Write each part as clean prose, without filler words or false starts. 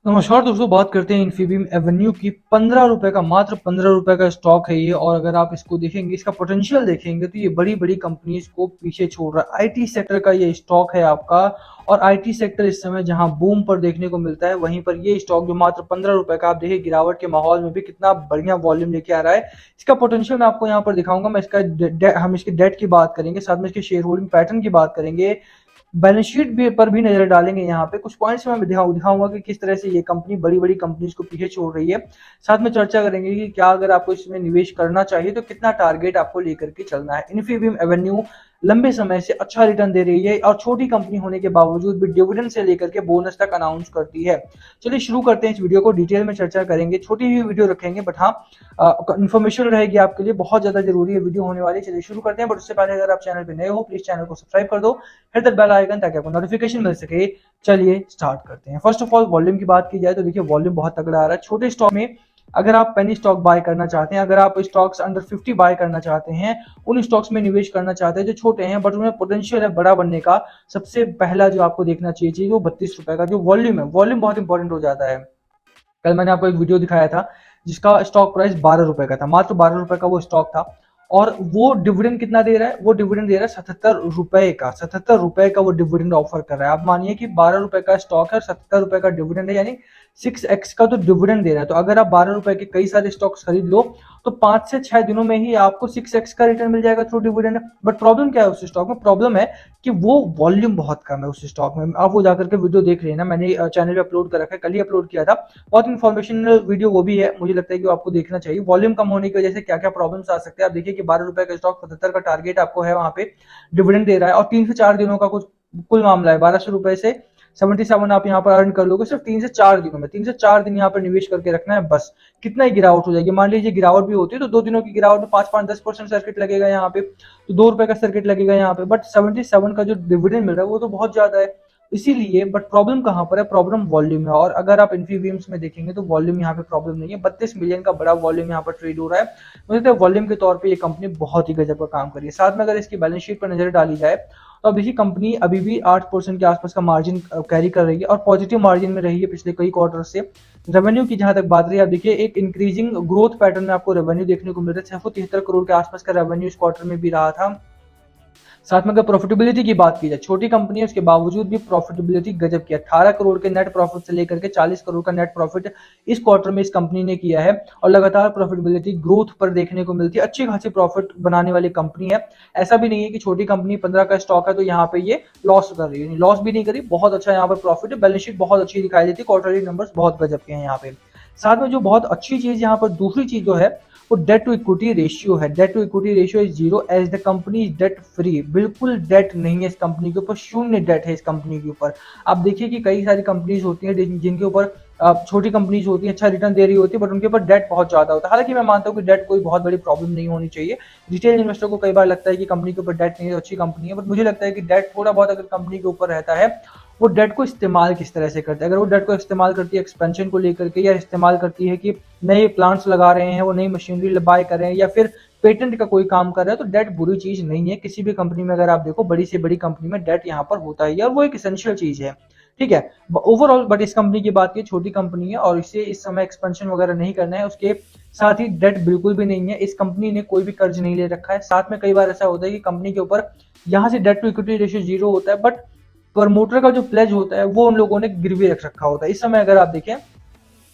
नमस्कार दोस्तों, बात करते हैं इन्फीबीम एवेन्यू की। 15 रुपए का, मात्र 15 रुपए का स्टॉक है ये। और अगर आप इसको देखेंगे, इसका पोटेंशियल देखेंगे, तो ये बड़ी बड़ी कंपनीज को पीछे छोड़ रहा है। आईटी सेक्टर का ये स्टॉक है आपका। और आईटी सेक्टर इस समय जहां बूम पर देखने को मिलता है, वहीं पर ये स्टॉक जो मात्र 15 रुपए का, आप देखिए गिरावट के माहौल में भी कितना बढ़िया वॉल्यूम लेके आ रहा है। इसका पोटेंशियल मैं आपको यहाँ पर दिखाऊंगा। मैं हम इसके डेट की बात करेंगे, साथ में इसके शेयर होल्डिंग पैटर्न की बात करेंगे, बैलेंस शीट भी पर भी नजर डालेंगे। यहाँ पे कुछ पॉइंट्स मैं दिखाऊंगा कि किस तरह से ये कंपनी बड़ी बड़ी कंपनीज को पीछे छोड़ रही है। साथ में चर्चा करेंगे कि क्या अगर आपको इसमें निवेश करना चाहिए तो कितना टारगेट आपको लेकर के चलना है। इन्फीबीम एवेन्यू लंबे समय से अच्छा रिटर्न दे रही है और छोटी कंपनी होने के बावजूद भी डिविडेंड से लेकर के बोनस तक अनाउंस करती है। चलिए शुरू करते हैं इस वीडियो को, डिटेल में चर्चा करेंगे। छोटी ही वीडियो रखेंगे, बट हाँ इन्फॉर्मेशन रहेगी आपके लिए, बहुत ज्यादा जरूरी है वीडियो होने वाली। चलिए शुरू करते हैं, बट उससे पहले अगर आप चैनल पे नए हो, प्लीज चैनल को सब्सक्राइब कर दो, हिट द बेल आइकन ताकि आपको नोटिफिकेशन मिल सके। चलिए स्टार्ट करते हैं। फर्स्ट ऑफ ऑल वॉल्यूम की बात की जाए तो देखिए वॉल्यूम बहुत तगड़ा आ रहा है। छोटे स्टॉक में अगर आप पेनी स्टॉक बाय करना चाहते हैं, अगर आप स्टॉक्स अंडर 50 बाय करना चाहते हैं, उन स्टॉक्स में निवेश करना चाहते हैं जो छोटे हैं बट उनमें पोटेंशियल है बड़ा बनने का, सबसे पहला जो आपको देखना चाहिए चीज वो 32 रुपए का जो वॉल्यूम है। वॉल्यूम बहुत इंपॉर्टेंट हो जाता है। कल मैंने आपको एक वीडियो दिखाया था जिसका स्टॉक प्राइस 12 रुपए का था, मात्र 12 रुपए का वो स्टॉक था। और वो डिविडेंड कितना दे रहा है? वो डिविडेंड दे रहा है 77 रुपए का। 77 रुपए का वो डिविडेंड ऑफर कर रहा है। आप मानिए कि 12 रुपए का स्टॉक है और 77 रुपए का डिविडेंड है, यानी 6x का तो डिविडेंड दे रहा है। तो अगर आप 12 रुपए के कई सारे स्टॉक्स खरीद लो तो 5 से 6 दिनों में ही आपको 6x का रिटर्न मिल जाएगा थ्रू डिविडेंड। बट प्रॉब्लम क्या है उस स्टॉक में? प्रॉब्लम है कि वो वॉल्यूम बहुत कम है उस स्टॉक में। आप वो जाकर के वीडियो देख लेना, मैंने चैनल पे अपलोड कर रखा है, कल ही अपलोड किया था। बहुत इन्फॉर्मेशनल वीडियो वो भी है, मुझे लगता है कि वो आपको देखना चाहिए। वॉल्यूम कम होने की वजह से क्या क्या प्रॉब्लम्स आ सकते हैं आप देखिए कि 12 रुपए का स्टॉक 77 का टारगेट आपको है, वहां पे डिविडेंड दे रहा है और 3 से 4 दिनों का कुछ कुल मामला है। 1200 रुपए से 77 आप यहाँ पर अर्न कर लोगे सिर्फ 3 से 4 दिनों में। 3 से 4 दिन यहाँ पर निवेश करके रखना है बस। कितना ही गिरावट हो जाएगी, मान लीजिए गिरावट भी होती है तो 2 दिनों की गिरावट में 5-5-10% सर्किट लगेगा यहाँ पे, तो 2 रुपए का सर्किट लगेगा यहाँ पे। बट 77 का जो डिविडेंड मिल रहा है वो तो बहुत ज्यादा है। इसीलिए बट प्रॉब्लम कहाँ पर है? प्रॉब्लम वॉल्यूम है। और अगर आप इन्फीबीम्स में देखेंगे तो वॉल्यूम यहाँ पे प्रॉब्लम नहीं है। 32 मिलियन का बड़ा वॉल्यूम यहाँ पर ट्रेड हो रहा है। मुझे लगता है वॉल्यूम के तौर पे ये कंपनी बहुत ही गजब का काम कर रही है। साथ में अगर इसकी बैलेंस शीट पर नजर डाली जाए तो अब देखिए कंपनी अभी भी 8% के आसपास का मार्जिन कैरी कर रही है और पॉजिटिव मार्जिन में रही है पिछले कई क्वार्टर से। रेवेन्यू की जहां तक बात रही है, आप देखिए एक इंक्रीजिंग ग्रोथ पैटर्न में आपको रेवेन्यू देखने को मिल रहा है। 673 करोड़ के आसपास का रेवेन्यू इस क्वार्टर में भी रहा था। साथ में अगर प्रॉफिटेबिलिटी की बात की जाए, छोटी कंपनी है उसके बावजूद भी प्रॉफिटेबिलिटी गजब की। 18 करोड़ के नेट प्रॉफिट से लेकर के 40 करोड़ का नेट प्रॉफिट इस क्वार्टर में इस कंपनी ने किया है। और लगातार प्रॉफिटेबिलिटी ग्रोथ पर देखने को मिलती है। अच्छी खासी प्रॉफिट बनाने वाली कंपनी है। ऐसा भी नहीं है कि छोटी कंपनी 15 का स्टॉक है तो यहाँ पे ये लॉस कर रही है, लॉस भी नहीं करी, बहुत अच्छा यहाँ पर प्रॉफिट है। बैलेंस शीट बहुत अच्छी दिखाई देती है, क्वार्टरली नंबर्स बहुत गजब के हैं यहाँ पे। साथ में जो बहुत अच्छी चीज यहाँ पर, दूसरी चीज जो है वो डेट टू इक्विटी रेशियो है। Debt to equity ratio is 0 as the company is debt free. बिल्कुल डेट नहीं है इस कंपनी के ऊपर, शून्य डेट है इस कंपनी के ऊपर। आप देखिए कि कई सारी कंपनीज होती हैं जिनके ऊपर छोटी कंपनीज होती है, अच्छा रिटर्न दे रही होती है, बट उनके ऊपर डेट बहुत ज्यादा होता है। हालांकि मैं मानता हूँ कि डेट कोई बहुत बड़ी प्रॉब्लम नहीं होनी चाहिए। रिटेल इन्वेस्टर को कई बार लगता है कि कंपनी के ऊपर डेट नहीं है तो अच्छी कंपनी है, बट मुझे लगता है कि डेट थोड़ा बहुत अगर कंपनी के ऊपर रहता है, वो डेट को इस्तेमाल किस तरह से करते हैं। अगर वो डेट को इस्तेमाल करती है एक्सपेंशन को लेकर के, या इस्तेमाल करती है कि नए प्लांट्स लगा रहे हैं, वो नई मशीनरी बाय कर रहे हैं, या फिर पेटेंट का कोई काम कर रहे हैं, तो डेट बुरी चीज नहीं है। किसी भी कंपनी में अगर आप देखो, बड़ी से बड़ी कंपनी में डेट यहाँ पर होता ही है और वो एक एसेंशियल चीज है, ठीक है। ओवरऑल बट इस कंपनी की बात की, छोटी कंपनी है और इसे इस समय एक्सपेंशन वगैरह नहीं करना है। उसके साथ ही डेट बिल्कुल भी नहीं है। इस कंपनी ने कोई भी कर्ज नहीं ले रखा है। साथ में कई बार ऐसा होता है कि कंपनी के ऊपर यहाँ से डेट टू इक्विटी रेशियो 0 होता है, बट प्रमोटर का जो प्लेज होता है वो उन लोगों ने गिरवी रख रखा होता है। इस समय अगर आप देखें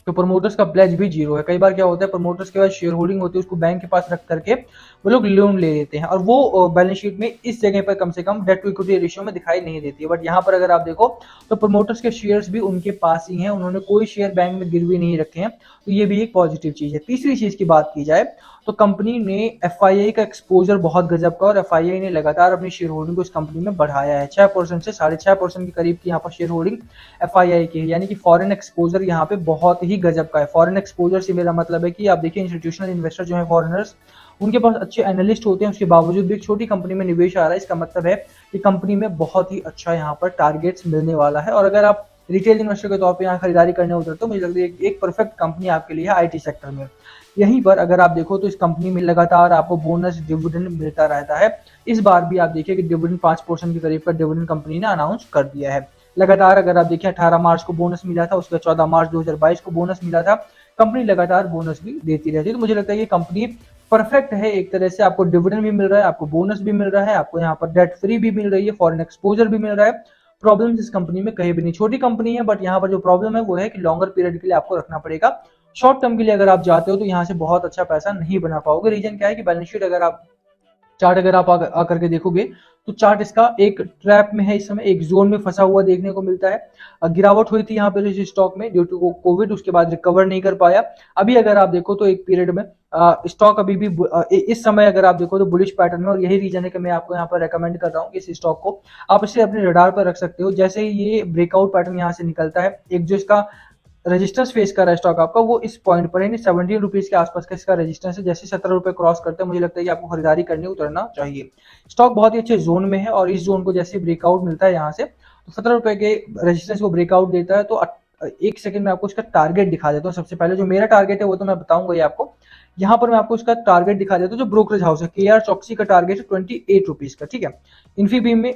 तो प्रमोटर्स का प्लेज भी 0 है। कई बार क्या होता है, प्रमोटर्स के पास शेयर होल्डिंग होती है, उसको बैंक के पास रख करके वो लोग लोन ले लेते हैं और वो बैलेंस शीट में इस जगह पर कम से कम डेट टू इक्विटी रेशियो में दिखाई नहीं देती है। बट यहाँ पर अगर आप देखो तो प्रमोटर्स के शेयर्स भी उनके पास ही हैं, उन्होंने कोई शेयर बैंक में गिरवी नहीं रखे हैं, तो ये भी एक पॉजिटिव चीज है। तीसरी चीज की बात की जाए तो कंपनी ने एफआईआई का एक्सपोजर बहुत गजब का, और एफआईआई ने लगातार अपनी शेयर होल्डिंग को इस कंपनी में बढ़ाया है। 6% से 6.5% के करीब की यहाँ पर शेयर होल्डिंग एफआईआई की है, यानी कि फॉरेन एक्सपोजर यहाँ पे बहुत ही गजब का है। फॉरेन एक्सपोजर से मेरा मतलब है कि आप देखिए इंस्टीट्यूशनल इन्वेस्टर जो है फॉरेनर्स, उनके पास अच्छे एनालिस्ट होते हैं, उसके बावजूद भी एक छोटी कंपनी में निवेश आ रहा है। इसका मतलब है कि कंपनी में बहुत ही अच्छा यहाँ पर टारगेट्स मिलने वाला है। और अगर आप रिटेल इन्वेस्टर के तौर पर यहाँ खरीदारी करने उतरते तो मुझे लगता है एक परफेक्ट कंपनी आपके लिए है आईटी सेक्टर में। यहीं पर अगर आप देखो तो इस कंपनी में लगातार आपको बोनस डिविडेंड मिलता रहता है। इस बार भी आप देखिए कि डिविडेंड 5% के करीब का डिविडेंड कंपनी ने अनाउंस कर दिया है। लगातार अगर आप देखिए 18 मार्च को बोनस मिला था, उसके 14 मार्च 2022 को बोनस मिला था। कंपनी लगातार बोनस भी देती रहती है, तो मुझे लगता है ये कंपनी परफेक्ट है एक तरह से। आपको डिविडेंड भी मिल रहा है, आपको बोनस भी मिल रहा है, आपको यहाँ पर डेट फ्री भी मिल रही है, फॉरेन एक्सपोजर भी मिल रहा है। प्रॉब्लम इस कंपनी में कहीं भी नहीं। छोटी कंपनी है बट यहाँ पर जो प्रॉब्लम है वो है कि लॉन्गर पीरियड के लिए आपको रखना पड़ेगा। शॉर्ट टर्म के लिए अगर आप जाते हो तो यहाँ से बहुत अच्छा पैसा नहीं बना पाओगे। रीजन क्या है कि बैलेंस शीट अगर आप चार्ट अगर आप आकर के देखोगे तो चार्ट इसका एक ट्रैप में है, इस समय एक जोन में फंसा हुआ देखने को मिलता है। गिरावट हुई थी यहाँ पे इस स्टॉक में ड्यू टू कोविड, उसके बाद रिकवर नहीं कर पाया। अभी अगर आप देखो तो एक पीरियड में स्टॉक अभी भी इस समय अगर आप देखो तो बुलिश पैटर्न में, और यही रीजन है कि मैं आपको यहाँ पर रेकमेंड कर रहा हूँ कि इस स्टॉक को आप इसे अपने रडार पर रख सकते हो। जैसे ही ये ब्रेकआउट पैटर्न यहाँ से निकलता है, एक जो इसका रेजिस्टेंस फेस कर रहा है स्टॉक आपका, वो इस पॉइंट पर है 17 रुपीज के आसपास का इसका रेजिस्टेंस है। जैसे 17 रुपए क्रॉस करते हैं मुझे लगता है कि आपको खरीदारी करने उतरना चाहिए। स्टॉक बहुत ही अच्छे जोन में है और इस जोन को जैसे ब्रेकआउट मिलता है यहाँ से तो 17 रुपए के रेजिस्टेंस को ब्रेकआउट देता है तो एक सेकंड में आपको इसका टारगेट दिखा देता हूँ। सबसे पहले जो मेरा टारगेट है वो तो मैं बताऊंगा ये आपको। यहाँ पर मैं आपको इसका टारगेट दिखा देता हूँ। जो ब्रोकरेज हाउस है KR चौकसी का टारगेट है 28 रुपीज का, ठीक है। इन्फीबीम में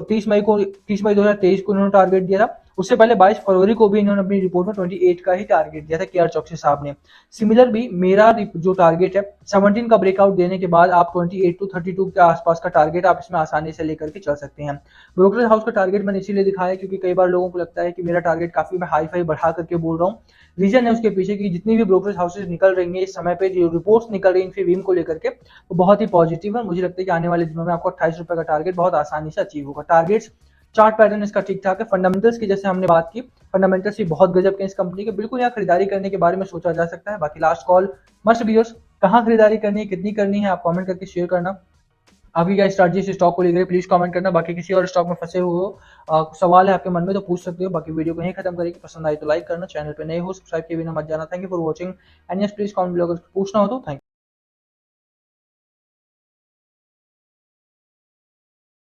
30 मई 2023 को इन्होंने टारगेट दिया था। उससे पहले 22 फरवरी को भी इन्होंने अपनी रिपोर्ट में 28 का ही टारगेट दिया था KR चौकसी साहब ने। सिमिलर भी मेरा जो टारगेट है 17 का ब्रेकआउट देने के बाद आप 28 टू 32 के आसपास का टारगेट आप इसमें आसानी से लेकर के चल सकते हैं। ब्रोकरेज हाउस का टारगेट मैंने इसीलिए दिखाया क्योंकि कई बार लोगों को लगता है कि मेरा टारगेट काफी मैं हाई फाई बढ़ा करके बोल रहा हूँ। रीजन है उसके पीछे कि जितनी भी ब्रोकरेज हाउसेज निकल रही है इस समय पे, जो रिपोर्ट्स निकल रही है इन्फीबीम को लेकर के, वो बहुत ही पॉजिटिव है। मुझे लगता है कि आने वाले दिनों में आपको 28 रुपए का टारगेट बहुत आसानी से अचीव होगा। टारगेट्स चार्ट पैटर्न इसका ठीक ठाक है। फंडामेंटल्स की जैसे हमने बात की, फंडामेंटल्स भी बहुत गजब के इस कंपनी के, बिल्कुल यहाँ खरीदारी करने के बारे में सोचा जा सकता है। बाकी last call must be yours, कहाँ खरीदारी करनी है, कितनी करनी है, आप कमेंट करके शेयर करना। आपकी क्या स्ट्रैटेजी इस स्टॉक को लेकर प्लीज कमेंट करना। बाकी किसी और स्टॉक में फंसे हुए हो, सवाल है आपके मन में तो पूछ सकते हो। बाकी वीडियो को यहीं खत्म करेंगे। पसंद आई तो लाइक करना, चैनल पे नए हो सब्सक्राइब किए बिना मत जाना। Thank you for watching and yes please comment below अगर पूछना हो तो। Thank you.